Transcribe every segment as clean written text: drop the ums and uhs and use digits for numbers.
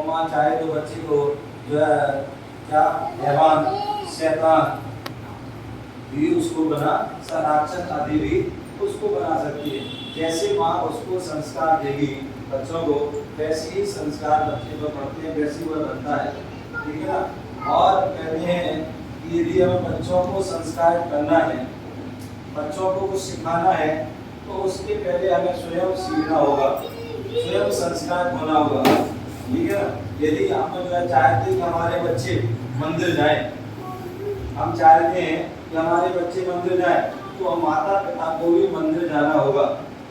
माँ चाहे तो बच्चे को जो है क्या हैवान, शैतान भी उसको बना, राक्षस आदि भी उसको बना सकती है। जैसे माँ उसको संस्कार देगी बच्चों को, वैसे ही संस्कार बच्चे को पढ़ते हैं, वैसे ही वह बनता है। ठीक है ना। और कहते हैं कि यदि हमें बच्चों को संस्कार करना है, बच्चों को कुछ सिखाना है, तो उसके पहले हमें स्वयं सीखना होगा, स्वयं संस्कार होना होगा। ठीक है ना। यदि हम जो है चाहते हैं कि हमारे बच्चे मंदिर जाएं, हम चाहते हैं कि हमारे बच्चे मंदिर जाएं, तो हम माता पिता को भी मंदिर जाना होगा।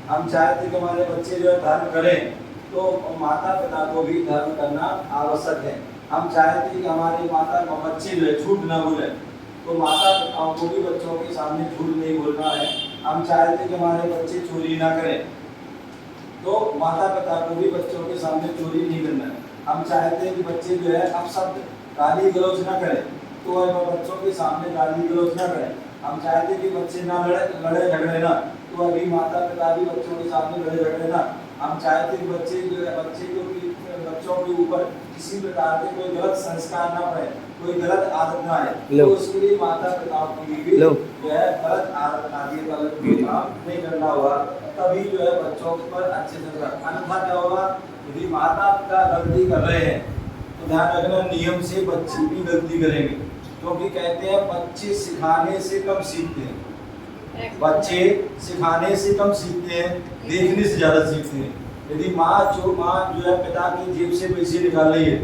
हम चाहते हैं कि हमारे बच्चे जो है धर्म करें, तो माता पिता को भी धर्म करना आवश्यक है। हम चाहते हैं कि हमारे माता बच्चे जो है झूठ ना बोले, तो माता पिताओं को भी बच्चों के सामने झूठ नहीं बोलना है। हम चाहते हैं कि हमारे बच्चे चोरी ना करें, तो माता पिता को भी बच्चों के सामने चोरी नहीं करना है। हम चाहते हैं कि बच्चे जो है अपशब्द गाली गलौज ना करें, तो वह बच्चों के सामने गाली गलौज ना करें। हम चाहते हैं कि बच्चे ना लड़े झगड़े ना, तो अभी माता पिता भी बच्चों के सामने लड़े झगड़े ना। हम चाहते हैं कि बच्चे जो है बच्चों के ऊपर किसी प्रकार के कोई गलत संस्कार ना पड़े, कोई गलत आदत ना आए, तो उसके लिए माता पिता को भी जो है गलत आदत आदि गलत काम नहीं करना होगा, तभी जो है बच्चों पर अच्छे से। अन्यथा क्या होगा, यदि माता पिता गलती कर रहे हैं तो ध्यान रखना नियम से बच्चे भी गलती करेंगे, क्योंकि कहते हैं बच्चे सिखाने से कम सीखते हैं, बच्चे सिखाने से कम सीखते हैं, देखने से ज्यादा सीखते हैं। यदि माँ जो है पिता की जेब से पैसे निकाल रही है,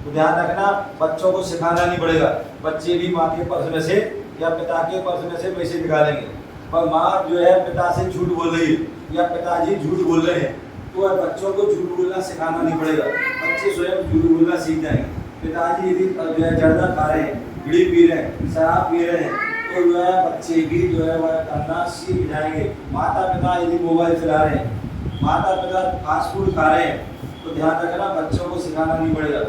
तो ध्यान रखना बच्चों को सिखाना नहीं पड़ेगा, बच्चे भी माँ के पर्स में से या पिता के पर्स में से पैसे निकालेंगे। पर माँ जो है पिता से झूठ बोल रही है या पिताजी झूठ बोल रहे हैं, तो बच्चों को झूठ बोलना सिखाना नहीं पड़ेगा, बच्चे स्वयं झूठ बोलना सीख जाएंगे। पिताजी यदि जो है जर्दा खा रहे हैं, बीड़ी पी रहे हैं, शराब पी रहे हैं, तो जो है बच्चे भी जो है वह करना सीख जाएंगे। माता पिता यदि मोबाइल चला रहे हैं, माता पिता फास्ट फूड खा रहे हैं, तो ध्यान रखना बच्चों को सिखाना नहीं पड़ेगा,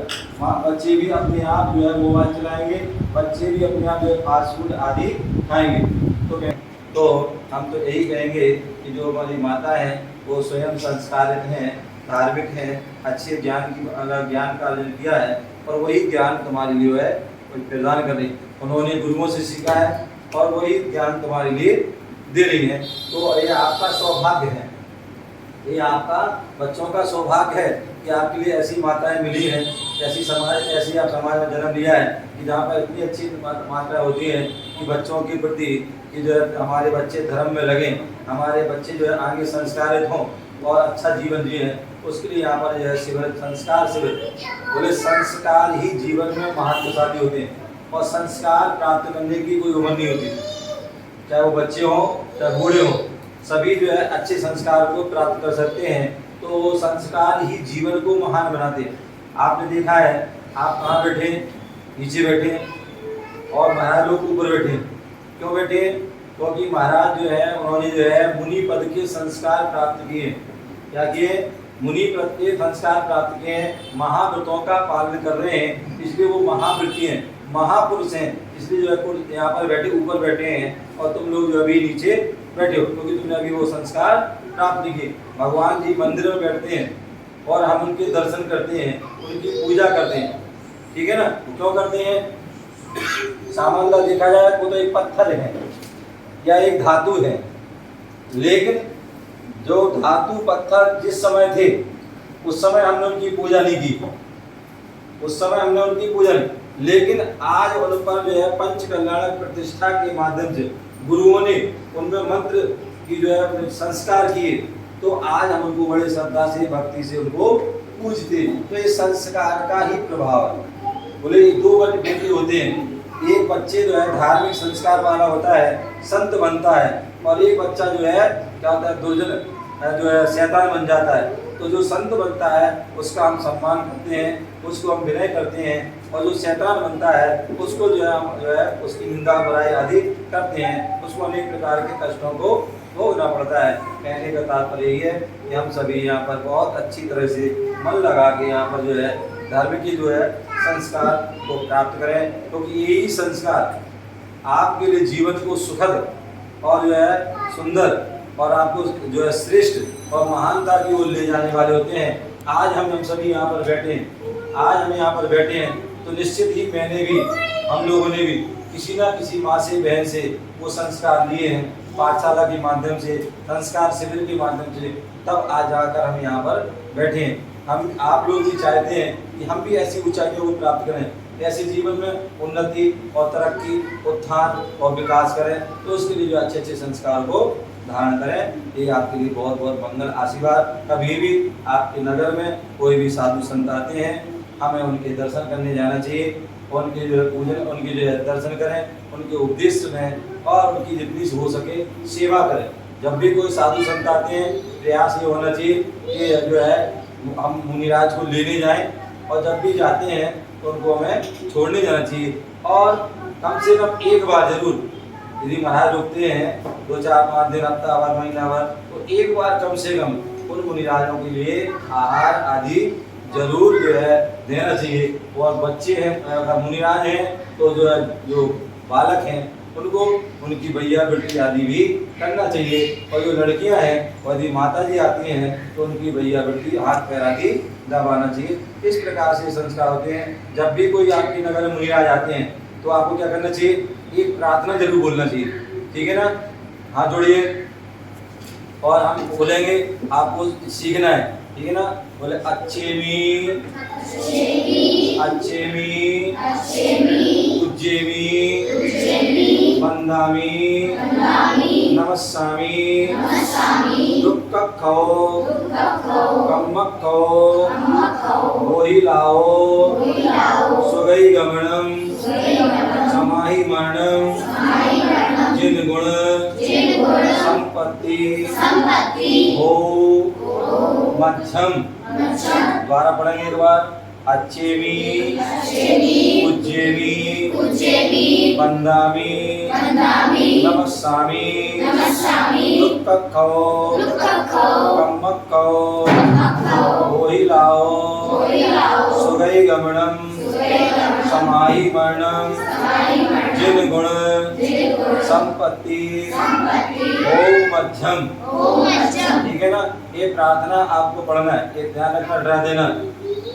बच्चे भी अपने आप जो है मोबाइल चलाएंगे, बच्चे भी अपने आप जो है फास्ट फूड आदि खाएंगे। तो हम तो यही कहेंगे कि जो हमारी माता है वो स्वयं संस्कारित हैं, धार्मिक हैं, अच्छे ज्ञान का अर्जन किया है, और वही ज्ञान तुम्हारे लिए है प्रदान कर रही, उन्होंने गुरुओं से सीखा है और वही ज्ञान तुम्हारे लिए दे रही है। तो ये आपका सौभाग्य है, ये आपका बच्चों का सौभाग्य है कि आपके लिए ऐसी माताएं मिली हैं, ऐसी आप समाज में जन्म लिया है कि जहाँ पर इतनी अच्छी माताएं होती हैं कि बच्चों के प्रति कि जो है हमारे बच्चे धर्म में लगें, हमारे बच्चे जो है आगे संस्कारित हों और अच्छा जीवन जिए। उसके लिए यहाँ पर जो है शिविर, संस्कार शिविर, बोले संस्कार ही जीवन में महत्वशाली होते हैं, और संस्कार प्राप्त करने की कोई उम्र नहीं होती, चाहे वो बच्चे हों चाहे बूढ़े हों, सभी जो है अच्छे संस्कार को प्राप्त कर सकते हैं। तो संस्कार ही जीवन को महान बनाते हैं। आपने देखा है, आप कहाँ बैठे, नीचे बैठे, और महाराज लोग ऊपर बैठे, क्यों बैठे? क्योंकि महाराज जो है उन्होंने जो है मुनि पद के संस्कार प्राप्त किए। क्या किए? मुनि पद के संस्कार प्राप्त किए हैं, महाव्रतों का पालन कर रहे हैं, इसलिए वो महाव्रती हैं, महापुरुष हैं, इसलिए जो है यहाँ पर बैठे, ऊपर बैठे हैं, और तुम लोग जो अभी नीचे बैठे हो, क्योंकि तुमने अभी वो संस्कार प्राप्त नहीं किए। भगवान जी मंदिर में बैठते हैं और हम उनके दर्शन करते हैं, उनकी पूजा करते हैं, ठीक है ना। क्यों करते हैं? सामान्य देखा जाए वो तो एक पत्थर है या एक धातु है, लेकिन जो धातु पत्थर जिस समय थे उस समय हमने उनकी पूजा नहीं की, उस समय हमने उनकी पूजा नहीं, लेकिन आज उन पर जो है पंच कल्याणक प्रतिष्ठा के माध्यम से गुरुओं ने उनमें मंत्र की जो है संस्कार किए, तो आज हम उनको बड़े श्रद्धा से भक्ति से उनको पूजते हैं। तो ये संस्कार का ही प्रभाव है। बोले दो व्यक्ति होते हैं, एक बच्चे जो है धार्मिक संस्कार वाला होता है, संत बनता है, और एक बच्चा जो है क्या होता है, दुर्जन जो है शैतान बन जाता है। तो जो संत बनता है उसका हम सम्मान करते हैं, उसको हम विनय करते हैं, और जो शैतान बनता है उसको जो है हम जो है उसकी निंदा बुराई आदि करते हैं, उसको अनेक प्रकार के कष्टों को भोगना पड़ता है। कहने का तात्पर्य यही है कि हम सभी यहाँ पर बहुत अच्छी तरह से मन लगा के यहाँ पर जो है धर्म की जो है संस्कार को प्राप्त करें, क्योंकि यही संस्कार आपके लिए जीवन को सुखद और जो है सुंदर और आपको जो है श्रेष्ठ और महानता की ओर ले जाने वाले होते हैं। आज हम सभी यहाँ पर बैठे हैं, आज हम यहाँ पर बैठे हैं तो निश्चित ही मैंने भी, हम लोगों ने भी किसी ना किसी माँ से, बहन से वो संस्कार लिए हैं, पाठशाला के माध्यम से, संस्कार शिविर के माध्यम से, तब आज जाकर हम यहाँ पर बैठे हैं। हम आप लोग भी चाहते हैं कि हम भी ऐसी ऊंचाइयों को प्राप्त करें, ऐसे जीवन में उन्नति और तरक्की, उत्थान और विकास करें। तो उसके लिए जो अच्छे अच्छे संस्कार को धारण करें। ये आपके लिए बहुत बहुत मंगल आशीर्वाद। कभी भी आपके नगर में कोई भी साधु संत आते हैं, हमें उनके दर्शन करने जाना चाहिए, उनके जो पूजन, उनके जो दर्शन करें, उनके उपदेश सुनें और उनकी जितनी हो सके सेवा करें। जब भी कोई साधु संत आते हैं, प्रयास ये होना चाहिए कि जो है हम मुनिराज को लेने जाएं, और जब भी जाते हैं तो उनको हमें छोड़ने जाना चाहिए। और कम से कम एक बार जरूर, यदि महाराज रुकते हैं 2, 4, 5 दिन, हफ्ता भर, महीना भर, तो एक बार कम से कम उन मुनिराजों के लिए आहार आदि जरूर जो है देना चाहिए। और बच्चे हैं, अगर मुनिराज हैं तो जो है, जो बालक हैं, उनको उनकी भैया बेटी आदि भी करना चाहिए। और जो लड़कियां हैं, और यदि माता जी आती हैं तो उनकी भैया बेटी हाथ पैर आदि दबाना चाहिए। इस प्रकार से संस्कार होते हैं। जब भी कोई आपके नगर में मुनिराज आते हैं तो आपको क्या करना चाहिए, एक प्रार्थना जरूर बोलना चाहिए, ठीक है ना। हाथ जोड़िए और हम बोलेंगे, आपको सीखना है, ठीक है ना। बोले अच्छेमी उज्जेमी वंदामि नमस्सामि दुक्कखो कम्मक्खो गोहिलाओ सुगई गमनम समाहि मरणम जिन गुण संपत्ति हो मध्यम। द्वारा पढ़ेंगे एक बार। अच्छेमी उज्जेमी वंदामि नमस्सामि दुक्कखो कम्मक्खो गोहिलाओ सुगई गमनम समाहि मरणम जिन गुण संपत्ति हो मध्यम। ठीक है ना। ये प्रार्थना आपको पढ़ना है, ये ध्यान रखना, डरा देना।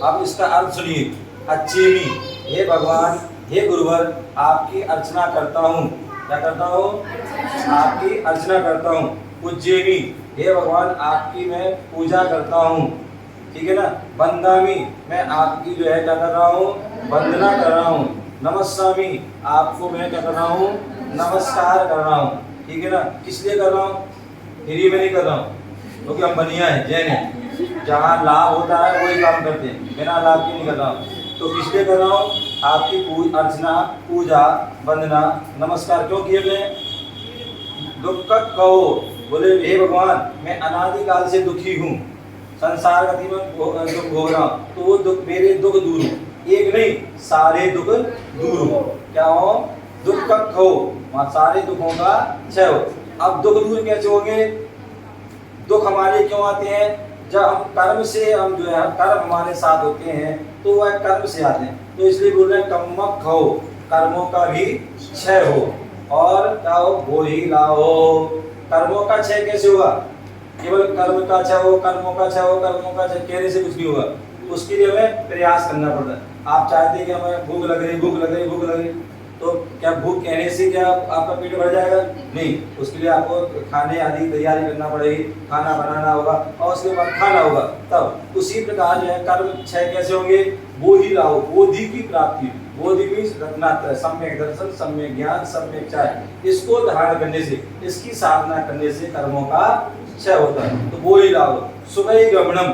अब इसका अर्थ सुनिए। अच्छेमी, हे भगवान, हे गुरुवर, आपकी अर्चना करता हूँ। क्या करता हूँ? आपकी अर्चना करता हूँ। उज्जेमी, हे भगवान, आपकी मैं पूजा करता हूँ। ठीक है ना। वंदामि, मैं आपकी जो है क्या कर रहा हूँ? वंदना कर रहा हूँ। नमस्सामि, आपको मैं क्या कर रहा हूँ? नमस्कार कर रहा हूँ। ठीक है ना। किस लिए कर रहा हूँ? फ्री में नहीं कर रहा हूँ, क्योंकि हम बनिया है, जैन है, जहाँ लाभ होता है वही काम करते हैं, बिना लाभ के नहीं कर रहा हूँ। तो किस लिए कर रहा हूँ? आपकी अर्चना, पूजा, वंदना, नमस्कार क्यों किए मैं? दुक्कखो, बोले हे भगवान, मैं अनादिकाल से दुखी हूँ, संसार गति में दुख भोग रहा हूँ, तो वो दुख, मेरे दुख दूर हो। एक नहीं, सारे दुख दूर हो। क्या हो? दुक्कखो, सारे दुखों का क्षय हो। अब दुख दूर कैसे होंगे? दुख हमारे क्यों आते हैं? जब हम कर्म से, हम जो है कर्म हमारे साथ होते हैं तो वह कर्म से आते हैं। तो इसलिए बोल रहे हैं कम्मक्खो, कर्मों का भी क्षय हो। और क्या हो? गोहिलाओ, कर्मों का क्षय कैसे होगा? केवल कर्म का क्षय हो, कर्मों का क्षय हो, कर्मों का क्षय कहने से कुछ नहीं होगा। उसके लिए हमें प्रयास करना पड़ता है। आप चाहते हैं कि हमें भूख लग रही, भूख लग रही, भूख लग रही, तो क्या भूख कहने से क्या आपका पेट भर जाएगा? नहीं, उसके लिए आपको खाने आदि तैयारी करना पड़ेगी, खाना बनाना होगा और उसके बाद खाना होगा। तब उसी प्रकार जो है कर्म क्षय कैसे होंगे? बोहिलाओ, बोधि की प्राप्ति। बोधि मीन्स रत्नात्रय, सम्यक दर्शन, सम्यक ज्ञान, सम्यक चाय। इसको धारण करने से, इसकी साधना करने से कर्मों का क्षय होता है। तो बोहिलाओ सुगई गमनम,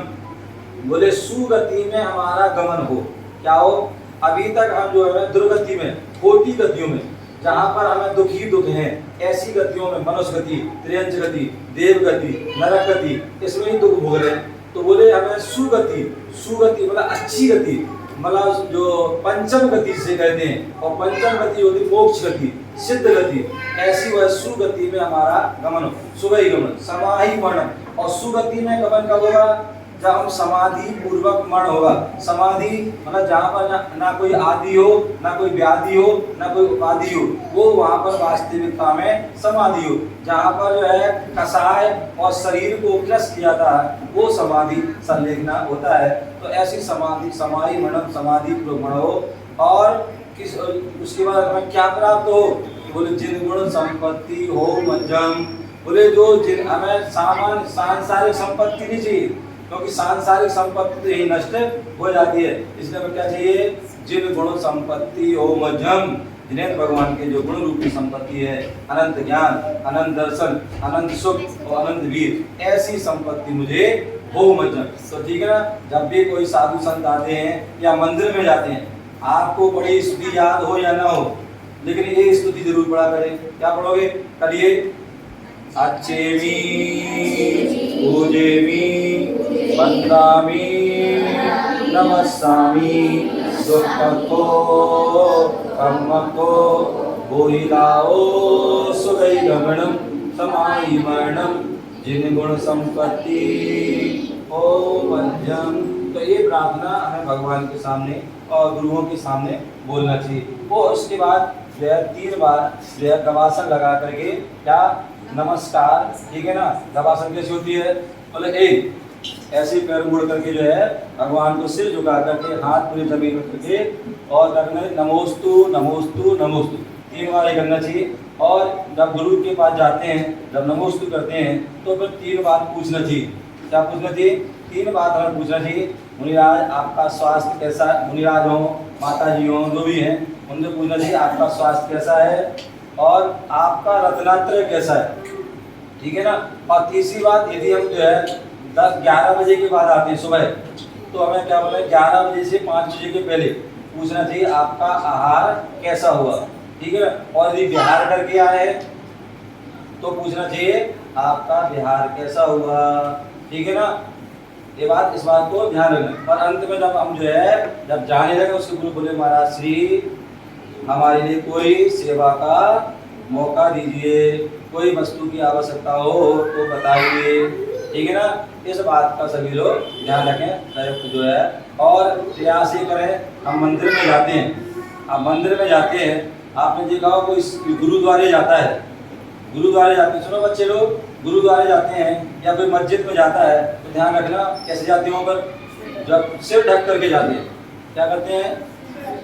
बोले सुगति में हमारा गमन हो। क्या हो? अभी तक हम जो है दुर्गति में, खोटी गतियों में, जहाँ पर हमें दुख ही दुख है, ऐसी गतियों में, मनुष्य गति, त्रियंच गति, देव गति, नरक गति, इसमें ही दुख भोग रहे हैं। तो बोले हमें सुगति, सुगति मतलब अच्छी गति, मतलब जो पंचम गति से कहते हैं, और पंचम गति होती मोक्ष गति, सिद्ध गति, ऐसी वह सुगति में हमारा गमन हो। सुगई गमन, समाहि मरणम। और सुगति में गमन कब होगा? जब हम समाधि पूर्वक मन होगा, समाधि मतलब जहाँ पर ना कोई आदि हो, ना कोई व्याधि हो, ना कोई उपाधि हो, वो वहाँ पर वास्तविकता में समाधि हो। जहाँ पर जो है कसाय और शरीर को क्रश किया जाता है वो समाधि संलेखना होता है। तो ऐसी समाधि समाधि मनम समाधि पूर्वक मन हो। और किस उसके बाद हमें क्या प्राप्त हो, बोले जिन गुण संपत्ति हो मध्यम, बोले जो जिन हमें सामान्य सांसारिक संपत्ति नहीं चाहिए, क्योंकि सांसारिक संपत्ति ही नष्ट हो जाती है। इसलिए हमें क्या चाहिए, जिन गुण संपत्ति हो मध्यम, जिन्हें भगवान के जो गुण रूपी संपत्ति है, अनंत ज्ञान, अनंत दर्शन, अनंत सुख और अनंत वीर, ऐसी संपत्ति मुझे हो मध्यम। तो ठीक है ना, जब भी कोई साधु संत आते हैं या मंदिर में जाते हैं, आपको बड़ी स्तुति याद हो या ना हो, लेकिन ये स्तुति जरूर पढ़ा करें। क्या पढ़ोगे, करिए, अच्छेमी पूजेमी वंदामी नमस्सामी दुःखको कर्मको बोहिलाओ सुगैगमनम समाई मरणम जिन गुण संपत्ति ओ मध्यम। तो ये प्रार्थना हमें भगवान के सामने और गुरुओं के सामने बोलना चाहिए। वो उसके बाद जो है 3 बार जो है गवासन लगा करके, क्या नमस्कार, ठीक है ना, गवासन कैसी होती है, बोले एक ऐसे पैर मुड़ करके जो है भगवान को सिर झुका करके हाथ पूरी जमीन में करके और करना नमोस्तु नमोस्तु नमोस्तु 3 बार ये करना चाहिए। और जब गुरु के पास जाते हैं, जब नमोस्तु करते हैं तो फिर 3 बार पूछना चाहिए। क्या पूछना चाहिए, 3 बार हमें पूछना चाहिए, मुनिराज आपका स्वास्थ्य कैसा है, मुनिराज हो, माता जी हो, जो भी हैं उनसे पूछना चाहिए आपका स्वास्थ्य कैसा है और आपका रत्नात्रय कैसा है, ठीक है ना। और तीसरी बात, यदि हम जो है 10-11 बजे के बाद आते हैं सुबह, तो हमें क्या बोले 11 बजे से 5 बजे के पहले पूछना चाहिए आपका आहार कैसा हुआ, ठीक है। और यदि विहार करके आए तो पूछना चाहिए आपका विहार कैसा हुआ, ठीक है ना। ये बात, इस बात को ध्यान रखना। और अंत में जब हम जो है जब जाने लगे, उसके गुरु बोले महाराज श्री हमारे लिए कोई सेवा का मौका दीजिए, कोई वस्तु की आवश्यकता हो तो बताइए, ठीक है ना। इस बात का सभी लोग ध्यान रखें, संयुक्त जो है। और प्रयास ये करें, हम मंदिर में जाते हैं, आप मंदिर में जाते हैं, आपने देखा हो कोई गुरुद्वारे जाता है, गुरुद्वारे जाते हैं, सुनो बच्चे लोग, गुरुद्वारे जाते हैं या कोई मस्जिद में जाता है तो ध्यान रखना कैसे जाते हैं, वहाँ पर जब सिर ढक करके जाते हैं। क्या करते हैं,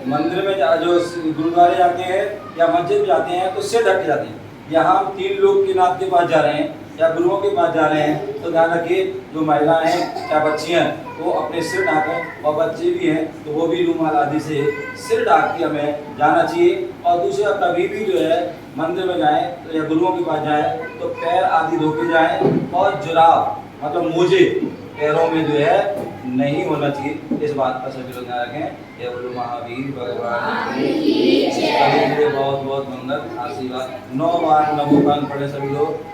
मंदिर में जो गुरुद्वारे जाते हैं या मस्जिद में जाते हैं तो सिर ढक के जाते हैं। यहाँ हम 3 लोग के नाथ के पास जा रहे हैं या गुरुओं के पास जा रहे हैं तो ध्यान रखिए, जो महिलाएं हैं या बच्चियां वो अपने सिर ढाकें, और बच्चे भी हैं तो वो भी रूमाल आदि से सिर ढाक के हमें जाना चाहिए। और दूसरा, कभी भी जो है मंदिर में जाएं तो या गुरुओं के पास जाएं तो पैर आदि धो के जाएं, और जुराब मतलब मोजे पैरों में जो है नहीं होना चाहिए। इस बात का सभी लोग ध्यान रखें। जय बोलो महावीर भगवान की जय। बहुत बहुत मंगल आशीर्वाद। 9 बार नमो कान पढ़े सभी लोग।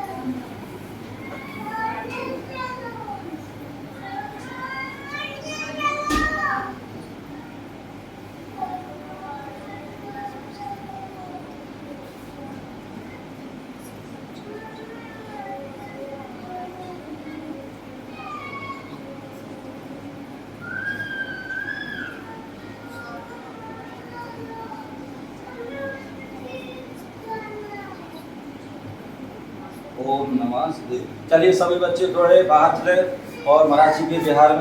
ओम नमः शिवाय। चलिए सभी बच्चे थोड़े बाहर चले और मराठी के बिहार में